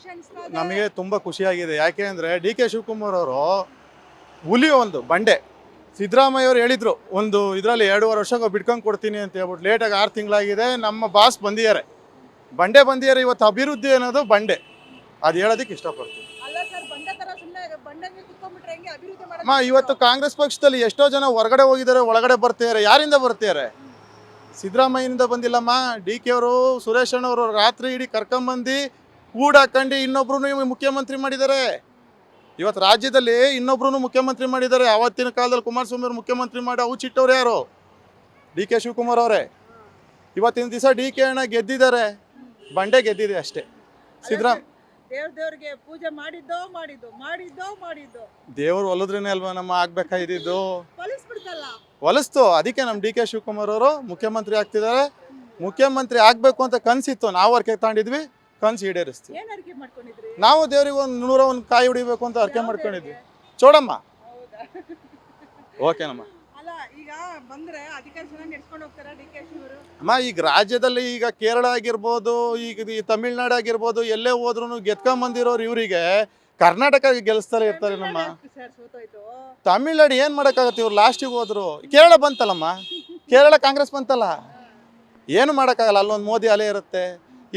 ಖುಷಿ ಅನಿಸ್ತಾ ಇದೆ? ನಮಗೆ ತುಂಬ ಖುಷಿಯಾಗಿದೆ. ಯಾಕೆ ಅಂದರೆ ಡಿ ಕೆ ಶಿವಕುಮಾರ್ ಅವರು ಹುಲಿ ಒಂದು ಬಂಡೆ. ಸಿದ್ದರಾಮಯ್ಯ ಅವರು ಹೇಳಿದರು ಒಂದು ಇದರಲ್ಲಿ 2.5 ವರ್ಷಕ್ಕೆ ಬಿಡ್ಕೊಂಡು ಕೊಡ್ತೀನಿ ಅಂತ ಹೇಳ್ಬಿಟ್ಟು ಲೇಟಾಗಿ 6 ತಿಂಗಳಾಗಿದೆ. ನಮ್ಮ ಬಾಸ್ ಬಂದಿದ್ದಾರೆ, ಬಂಡೆ ಬಂದಿದ್ದಾರೆ. ಇವತ್ತು ಅಭಿವೃದ್ಧಿ ಅನ್ನೋದು ಬಂಡೆ, ಅದು ಹೇಳೋದಕ್ಕೆ ಇಷ್ಟಪಡ್ತೀನಿ. ಅಲ್ಲ ಸರ್, ಬಂಡೆ ತರ ಸುಮ್ಮನೆ ಬಂಡೆ ಮೇಲೆ ಕುತ್ಕೊಂಡ್ಬಿಟ್ರೆ ಹೆಂಗೆ ಅಭಿವೃದ್ಧಿ ಅಮ್ಮ, ಇವತ್ತು ಕಾಂಗ್ರೆಸ್ ಪಕ್ಷದಲ್ಲಿ ಎಷ್ಟೋ ಜನ ಹೊರಗಡೆ ಹೋಗಿದ್ದಾರೆ, ಒಳಗಡೆ ಬರ್ತಿದ್ದಾರೆ. ಯಾರಿಂದ ಬರ್ತಿದ್ದಾರೆ? ಸಿದ್ದರಾಮಯ್ಯನಿಂದ ಬಂದಿಲ್ಲಮ್ಮ. ಡಿ ಕೆ ಅವರು, ಸುರೇಶ್ ಅಣ್ಣವರು ರಾತ್ರಿ ಇಡೀ ಕರ್ಕೊಂಬಂದು ಕೂಡಾಕಂಡು ಇನ್ನೊಬ್ರು ಮುಖ್ಯಮಂತ್ರಿ ಮಾಡಿದ್ದಾರೆ. ಇವತ್ತು ರಾಜ್ಯದಲ್ಲಿ ಇನ್ನೊಬ್ರು ಮುಖ್ಯಮಂತ್ರಿ ಮಾಡಿದ್ದಾರೆ. ಆವತ್ತಿನ ಕಾಲದಲ್ಲಿ ಕುಮಾರಸ್ವಾಮಿ ಅವರು ಮುಖ್ಯಮಂತ್ರಿ ಮಾಡಿ ಅವು ಚಿಟ್ಟವ್ರು ಯಾರು? ಡಿ ಕೆ ಶಿವಕುಮಾರ್ ಅವರೇ. ಇವತ್ತಿನ ದಿವಸ ಡಿ ಕೆ ಅಣ್ಣ ಗೆದ್ದಿದ್ದಾರೆ, ಬಂಡೆ ಗೆದ್ದಿದೆ ಅಷ್ಟೇ. ದೇವ್ರಿಗೆ ಪೂಜೆ ಮಾಡಿದ್ದೋ ದೇವ್ರು ಒಲಿದ್ರೇನೆ ಅಲ್ವಾ ನಮ್ಮ ಆಗ್ಬೇಕಾಗಿದ್ದು. ಹೊಲಿಸ್ಬಿಡ್ತಲ್ಲ. ಹೊಲಿಸ್ತು, ಅದಕ್ಕೆ ನಮ್ಮ ಡಿ ಕೆ ಶಿವಕುಮಾರ್ ಅವರು ಮುಖ್ಯಮಂತ್ರಿ ಆಗ್ತಿದ್ದಾರೆ. ಮುಖ್ಯಮಂತ್ರಿ ಆಗ್ಬೇಕು ಅಂತ ಕನ್ಸಿತ್ತು, ನಾವು ಅರ್ಕೆ ತಗೊಂಡಿದ್ವಿ, ಕನ್ಸು ಈಡೇರಿಸ್ತೀವಿ. ಏನ್ ಅರ್ಕೆ ಮಾಡ್ಕೊಂಡಿದ್ರಿ? ನಾವು ದೇವ್ರಿಗೆ ಒಂದು 101 ಕಾಯಿ ಹೊಡಿಬೇಕು ಅಂತ ಅರ್ಕೆ ಮಾಡ್ಕೊಂಡಿದ್ವಿ. ಚೋಡಮ್ಮ. ಓಕೆನಮ್ಮ. ಅಲ್ಲ, ಈಗ ಬಂದ್ರೆ ಅಧಿಕಾರ ಚೆನ್ನಾಗಿ ನಡೆಸ್ಕೊಂಡು ಹೋಗ್ತಾರಾ ಡಿ ಕೆ ಶಿವರು? ಅಮ್ಮ, ಈಗ ರಾಜ್ಯದಲ್ಲಿ ಈಗ ಕೇರಳ ಆಗಿರ್ಬೋದು, ಈಗ ಈ ತಮಿಳ್ನಾಡು ಆಗಿರ್ಬೋದು, ಎಲ್ಲೇ ಹೋದ್ರು ಗೆದ್ಕೊಂಬಂದಿರೋರು ಇವರಿಗೆ ಕರ್ನಾಟಕ ಗೆಲ್ಲಿಸ್ತಾರೆ ಇರ್ತಾರೆ. ನಮ್ಮ ಸರ್ ಸೋತೋಯ್ತು. ತಮಿಳ್ನಾಡು ಏನು ಮಾಡೋಕ್ಕಾಗತ್ತೆ? ಇವ್ರು ಲಾಸ್ಟಿಗೆ ಹೋದ್ರು. ಕೇರಳ ಬಂತಲ್ಲಮ್ಮ, ಕೇರಳ ಕಾಂಗ್ರೆಸ್ ಬಂತಲ್ಲ, ಏನು ಮಾಡೋಕ್ಕಾಗಲ್ಲ. ಅಲ್ಲೊಂದು ಮೋದಿ ಅಲೆ ಇರುತ್ತೆ,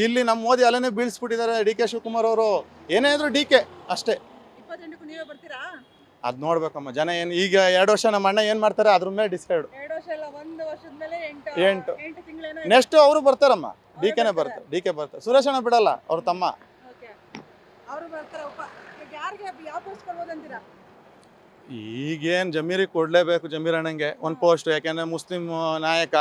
ಇಲ್ಲಿ ನಮ್ಮ ಮೋದಿ ಅಲೆನೇ ಬೀಳಿಸ್ಬಿಟ್ಟಿದ್ದಾರೆ ಡಿ ಕೆ ಶಿವಕುಮಾರ್ ಅವರು. ಏನೇ ಇದ್ರು ಡಿ ಕೆ ಅಷ್ಟೇ. 28ಕ್ಕೂ ನೀವೇ ಬರ್ತೀರಾ? ಅದು ನೋಡ್ಬೇಕಮ್ಮ, ಜನ ಏನು ಈಗ 2 ವರ್ಷ ನಮ್ಮ ಅಣ್ಣ ಏನು ಮಾಡ್ತಾರೆ ಅದ್ರ ಮೇಲೆ ಡಿಸೈಡ್. 2 ವರ್ಷ ಅಲ್ಲ, 1 ವರ್ಷದ ಮೇಲೆ 8 8 ತಿಂಗಳೇನೋ. ನೆಕ್ಸ್ಟ್ ಅವರು ಬರ್ತಾರಮ್ಮ, ಡಿ ಕೆನೇ ಬರ್ತಾರೆ. ಡಿ ಕೆ ಬರ್ತಾರೆ, ಸುರೇಶ್ ಅಣ್ಣ ಬಿಡಲ್ಲ, ಅವ್ರ ತಮ್ಮ. ಓಕೆ, ಅವರು ಬರ್ತಾರೆ. ಯಾರಿಗೆ ಯಾವ ಪೋಸ್ಟ್ ಕೊಡ್ಬೋದಂತೀರಾ? ಈಗೇನು ಜಮೀರಿಗೆ ಕೊಡಲೇಬೇಕು, ಜಮೀರ್ ಅಣ್ಣಂಗೆ ಒಂದು ಪೋಸ್ಟ್. ಯಾಕೆಂದರೆ ಮುಸ್ಲಿಂ ನಾಯಕ,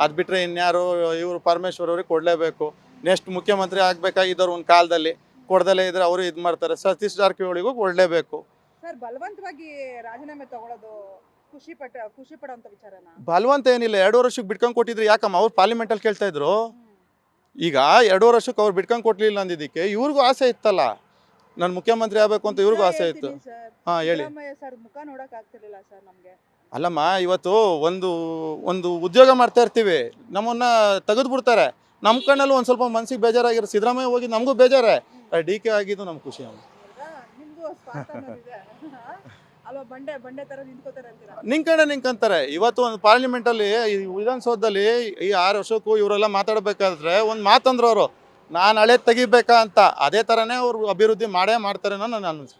ಅದು ಬಿಟ್ಟರೆ ಇನ್ಯಾರು ಇವರು ಪರಮೇಶ್ವರ್ ಅವ್ರಿಗೆ ಕೊಡಲೇಬೇಕು. ನೆಕ್ಸ್ಟ್ ಮುಖ್ಯಮಂತ್ರಿ ಆಗಬೇಕಾಗಿದ್ದವ್ರು ಒಂದು ಕಾಲದಲ್ಲಿ ಕೊಡ್ದಲೇ ಇದ್ರೆ ಅವರು ಇದು ಮಾಡ್ತಾರೆ. ಸತೀಶ್ ಜಾರಕಿಹೊಳಿಗೂ ಕೊಡಲೇಬೇಕು. ಸರ್, ಬಲವಂತವಾಗಿ ರಾಜೀನಾಮೆ ತಗೊಳ್ಳೋದು ಖುಷಿ ಪಡೋಂಥ ವಿಚಾರನ? ಬಲವಂತ ಏನಿಲ್ಲ, 2 ವರ್ಷಕ್ಕೆ ಬಿಟ್ಕೊಂಡು ಕೊಟ್ಟಿದ್ರು. ಯಾಕಮ್ಮ, ಅವ್ರು ಪಾರ್ಲಿಮೆಂಟಲ್ಲಿ ಕೇಳ್ತಾ ಇದ್ರು. ಈಗ 2 ವರ್ಷಕ್ಕೆ ಅವ್ರು ಬಿಟ್ಕೊಂಡು ಕೊಡ್ಲಿಲ್ಲ ಅಂದಿದ್ದಕ್ಕೆ ಇವ್ರಿಗೂ ಆಸೆ ಇತ್ತಲ್ಲ, ನಾನು ಮುಖ್ಯಮಂತ್ರಿ ಆಗಬೇಕು ಅಂತ ಇವ್ರಿಗೂ ಆಸೆ ಇತ್ತು. ಹಾಂ, ಹೇಳಿ. ಸರ್, ಮುಖ ನೋಡಕ್ ಆಗ್ತಿರ್ಲಿಲ್ಲ ಸರ್ ನಮಗೆ. ಅಲ್ಲಮ್ಮ, ಇವತ್ತು ಒಂದು ಉದ್ಯೋಗ ಮಾಡ್ತಾ ಇರ್ತೀವಿ, ನಮ್ಮನ್ನ ತೆಗೆದು ಬಿಡ್ತಾರೆ. ನಮ್ಮ ಕಣ್ಣಲ್ಲೂ ಒಂದು ಸ್ವಲ್ಪ ಮನ್ಸಿಗೆ ಬೇಜಾರಾಗಿರೋ. ಸಿದ್ದರಾಮಯ್ಯ ಹೋಗಿ ನಮಗೂ ಬೇಜಾರೇ, ಡಿ ಕೆ ಆಗಿದ್ದು ನಮ್ಗೆ ಖುಷಿ. ನಿಮ್ಗೂ ಸ್ವಾರ್ಥ ಅನ್ನೋದಿದೆ ಅಲ್ವಾ? ಬಂಡೆ ತರ ನಿಂತ್ಕೋತಾರೆ ಅಂತೀರಾ? ನಿಂತ್ಕೊಂತಾರೆ. ಇವತ್ತು ಒಂದು ಪಾರ್ಲಿಮೆಂಟಲ್ಲಿ, ವಿಧಾನಸೌಧದಲ್ಲಿ ಈ 6 ವರ್ಷಕ್ಕೂ ಇವರೆಲ್ಲ ಮಾತಾಡಬೇಕಾದ್ರೆ ಒಂದು ಮಾತಂದ್ರು ಅವರು, ನಾನು ಹಳೆ ತೆಗಿಬೇಕಾ ಅಂತ. ಅದೇ ಥರನೇ ಅವರು ಅಭಿವೃದ್ಧಿ ಮಾಡೇ ಮಾಡ್ತಾರೆ ಅನ್ನೋ ನನ್ನ ಅನಿಸಿಕೆ.